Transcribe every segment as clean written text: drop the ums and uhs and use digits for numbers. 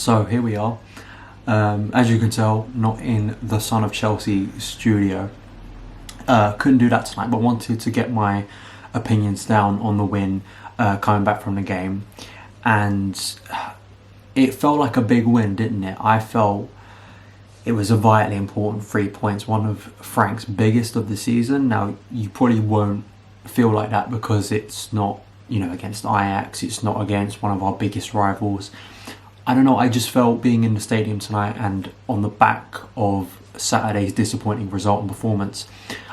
So here we are. As you can tell, not in the Son of Chelsea studio. Couldn't do that tonight, but wanted to get my opinions down on the win coming back from the game. And it felt like a big win, didn't it? I felt it was a vitally important 3 points, one of Frank's biggest of the season. Now, you probably won't feel like that because it's not, against Ajax, it's not against one of our biggest rivals. I don't know, I just felt being in the stadium tonight and on the back of Saturday's disappointing result and performance,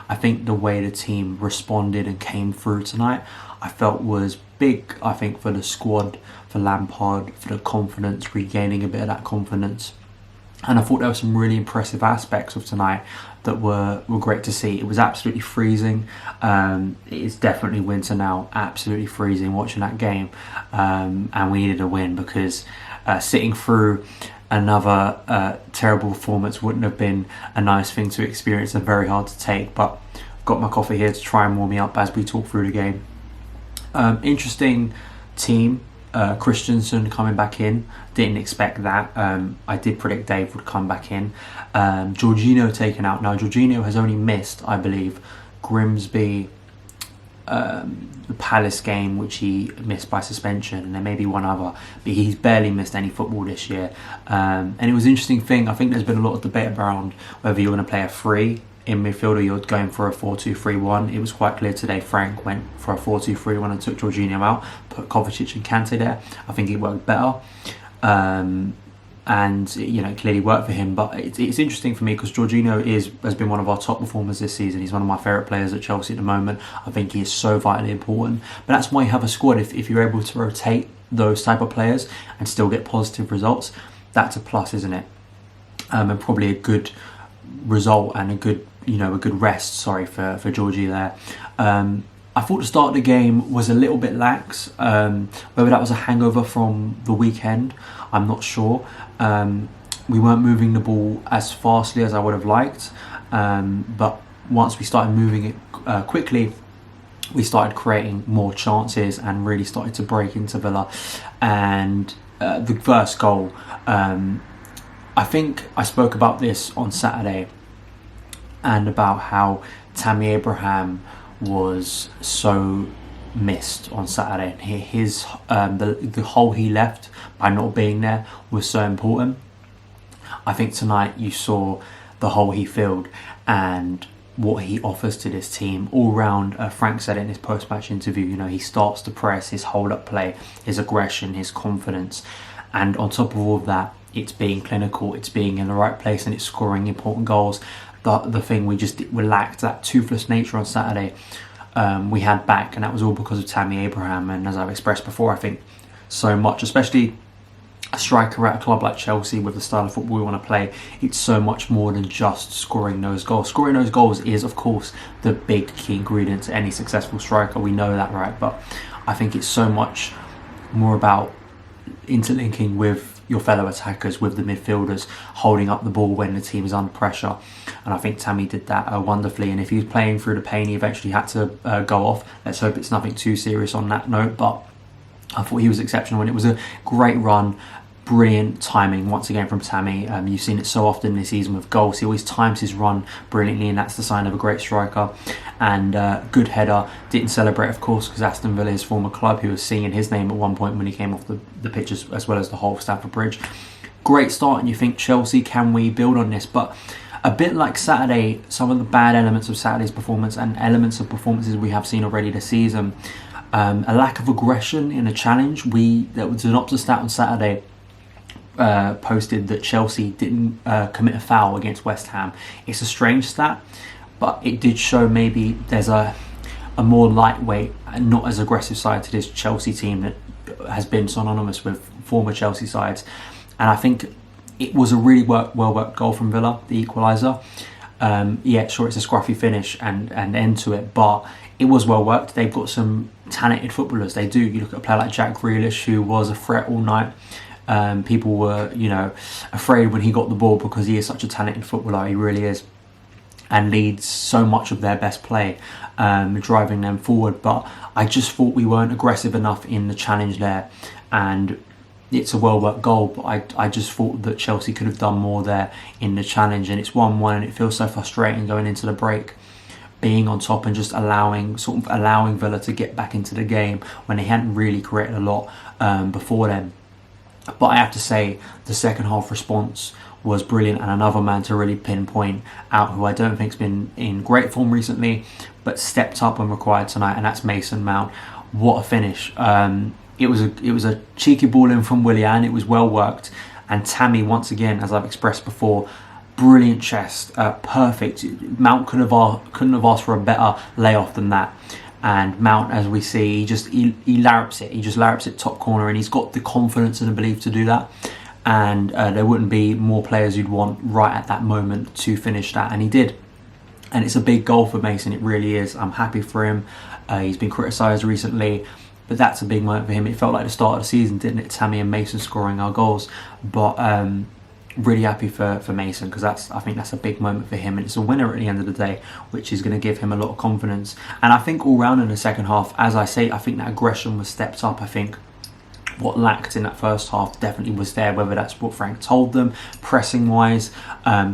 I think the way the team responded and came through tonight, I felt was big, I think, for the squad, for Lampard, for the confidence, regaining a bit of that confidence. And I thought there were some really impressive aspects of tonight that were great to see. It was absolutely freezing. It is definitely winter now, absolutely freezing watching that game. And we needed a win because sitting through another terrible performance wouldn't have been a nice thing to experience and very hard to take. But I've got my coffee here to try and warm me up as we talk through the game. Interesting team. Christensen coming back in, didn't expect that. I did predict Dave would come back in. Jorginho taken out. Now Jorginho has only missed, I believe, Grimsby, the Palace game, which he missed by suspension, and there may be one other, but he's barely missed any football this year. And it was an interesting thing. I think there's been a lot of debate around whether you're going to play a three in midfield or you're going for a 4-2-3-1. It was quite clear today Frank went for a 4-2-3-1 and took Jorginho out, put Kovacic and Kante there. I think it worked better. And it clearly worked for him. But it's interesting for me because Jorginho has been one of our top performers this season. He's one of my favourite players at Chelsea at the moment. I think he is so vitally important. But that's why you have a squad. If you're able to rotate those type of players and still get positive results, that's a plus, isn't it? And probably a good result and a good rest, for Georgie there. I thought the start of the game was a little bit lax. Whether that was a hangover from the weekend, I'm not sure. We weren't moving the ball as fastly as I would have liked. But once we started moving it quickly, we started creating more chances and really started to break into Villa. And the first goal, I think I spoke about this on Saturday and about how Tammy Abraham was so missed on Saturday. His the hole he left by not being there was so important. I think tonight you saw the hole he filled and what he offers to this team all round. Frank said it in his post-match interview, he starts to press, his hold-up play, his aggression, his confidence, and on top of all of that, it's being clinical, it's being in the right place, and it's scoring important goals. The thing we lacked, that toothless nature on Saturday, we had back, and that was all because of Tammy Abraham. And as I've expressed before, I think so much, especially a striker at a club like Chelsea with the style of football we want to play, it's so much more than just scoring those goals. Scoring those goals is, of course, the big key ingredient to any successful striker. We know that, right? But I think it's so much more about interlinking with your fellow attackers, with the midfielders, holding up the ball when the team is under pressure. And I think Tammy did that wonderfully. And if he was playing through the pain, he eventually had to go off. Let's hope it's nothing too serious on that note. But I thought he was exceptional, and it was a great run. Brilliant timing once again from Tammy. You've seen it so often this season with goals. He always times his run brilliantly, and that's the sign of a great striker. And good header. Didn't celebrate, of course, because Aston Villa, his former club, he was singing his name at one point when he came off the pitch, as well as the whole of Stamford Bridge. Great start, and you think, Chelsea, can we build on this? But a bit like Saturday, some of the bad elements of Saturday's performance and elements of performances we have seen already this season, a lack of aggression in a challenge. There was an Opta stat on Saturday posted that Chelsea didn't commit a foul against West Ham. It's a strange stat, but it did show maybe there's a more lightweight and not as aggressive side to this Chelsea team that has been synonymous with former Chelsea sides. And I think it was a really well-worked goal from Villa, the equaliser. Yeah, sure, it's a scruffy finish and end to it, but it was well worked. They've got some talented footballers. They do. You look at a player like Jack Grealish, who was a threat all night. People were, afraid when he got the ball because he is such a talented footballer. He really is, and leads so much of their best play, driving them forward. But I just thought we weren't aggressive enough in the challenge there, and it's a well-worked goal, but I just thought that Chelsea could have done more there in the challenge, and it's 1-1, and it feels so frustrating going into the break, being on top and just allowing Villa to get back into the game when they hadn't really created a lot before then. But I have to say, the second half response was brilliant, and another man to really pinpoint out who I don't think's been in great form recently, but stepped up when required tonight, and that's Mason Mount. What a finish! It was a cheeky ball in from Willian. It was well worked, and Tammy, once again, as I've expressed before, brilliant chest, perfect. Mount couldn't have asked for a better layoff than that. And Mount, as we see, he larrups it. He just larrups it top corner, and he's got the confidence and the belief to do that. And there wouldn't be more players you'd want right at that moment to finish that, and he did. And it's a big goal for Mason, it really is. I'm happy for him. He's been criticised recently, but that's a big moment for him. It felt like the start of the season, didn't it? Tammy and Mason scoring our goals. But really happy for Mason, because I think that's a big moment for him, and it's a winner at the end of the day, which is going to give him a lot of confidence. And I think all round in the second half, as I say, I think that aggression was stepped up. I think what lacked in that first half definitely was there, whether that's what Frank told them, pressing wise,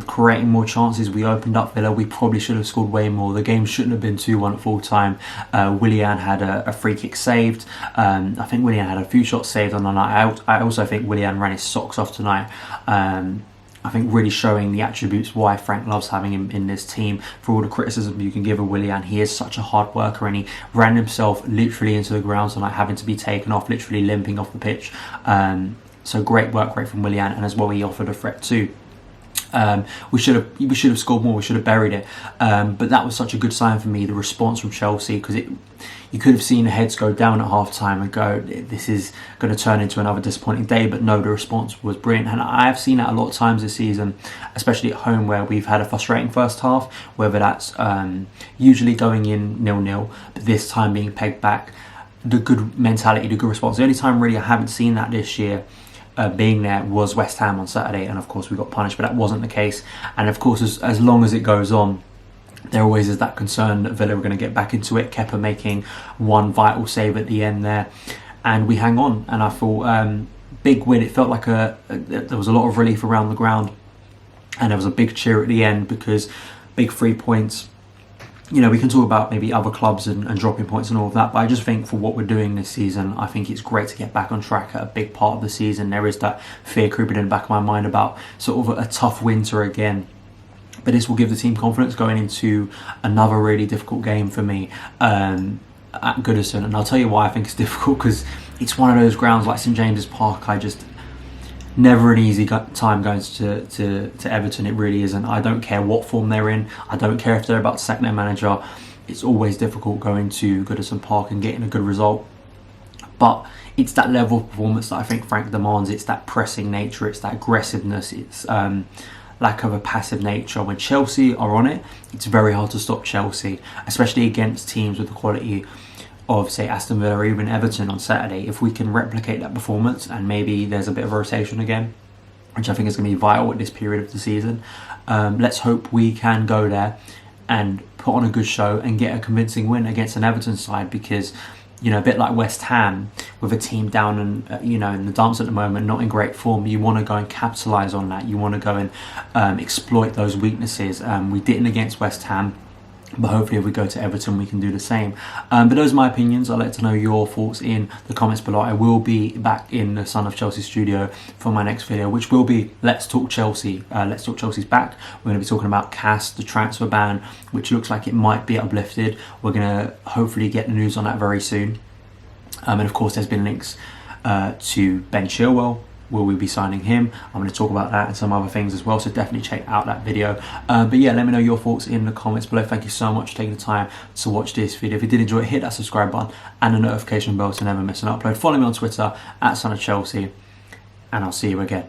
creating more chances. We opened up Villa. We probably should have scored way more. The game shouldn't have been 2-1 at full time. Willian had a free kick saved. I think Willian had a few shots saved on the night. I also think Willian ran his socks off tonight. I think really showing the attributes why Frank loves having him in this team. For all the criticism you can give of Willian, he is such a hard worker, and he ran himself literally into the ground tonight, having to be taken off, literally limping off the pitch. So great work rate from Willian, and as well he offered a threat too. We should have scored more. We should have buried it. But that was such a good sign for me, the response from Chelsea, because you could have seen the heads go down at half time and go, this is going to turn into another disappointing day. But no, the response was brilliant, and I have seen that a lot of times this season, especially at home, where we've had a frustrating first half, whether that's usually going in 0-0, but this time being pegged back. The good mentality, the good response. The only time really I haven't seen that this year being there was West Ham on Saturday, and of course we got punished, but that wasn't the case. And of course, as long as it goes on, there always is that concern that Villa are going to get back into it. Kepa making one vital save at the end there, and we hang on. And I thought big win. It felt like there was a lot of relief around the ground, and there was a big cheer at the end, because big 3 points. You know, we can talk about maybe other clubs and dropping points and all of that, but I just think for what we're doing this season, I think it's great to get back on track at a big part of the season. There is that fear creeping in the back of my mind about sort of a tough winter again. But this will give the team confidence going into another really difficult game for me at Goodison. And I'll tell you why I think it's difficult, because it's one of those grounds like St James's Park. Never an easy time going to Everton. It really isn't. I don't care what form they're in. I don't care if they're about to sack their manager. It's always difficult going to Goodison Park and getting a good result. But it's that level of performance that I think Frank demands. It's that pressing nature. It's that aggressiveness. It's lack of a passive nature. When Chelsea are on it, it's very hard to stop Chelsea, especially against teams with the quality of, say, Aston Villa or even Everton on Saturday. If we can replicate that performance, and maybe there's a bit of a rotation again, which I think is going to be vital at this period of the season, let's hope we can go there and put on a good show and get a convincing win against an Everton side, because, you know, a bit like West Ham, with a team down and in the dumps at the moment, not in great form, you want to go and capitalise on that. You want to go and exploit those weaknesses. We didn't against West Ham, but hopefully if we go to Everton we can do the same. But those are my opinions. I'd like to know your thoughts in the comments below. I will be back in the Son of Chelsea studio for my next video, which will be Let's Talk Chelsea. Let's Talk Chelsea's back. We're going to be talking about CAS, the transfer ban, which looks like it might be uplifted. We're going to hopefully get the news on that very soon. And of course there's been links to Ben Chilwell. Will we be signing him? I'm going to talk about that and some other things as well, so definitely check out that video. But yeah, let me know your thoughts in the comments below. Thank you so much for taking the time to watch this video. If you did enjoy it, hit that subscribe button and the notification bell to never miss an upload. Follow me on Twitter @SonofChelsea, and I'll see you again.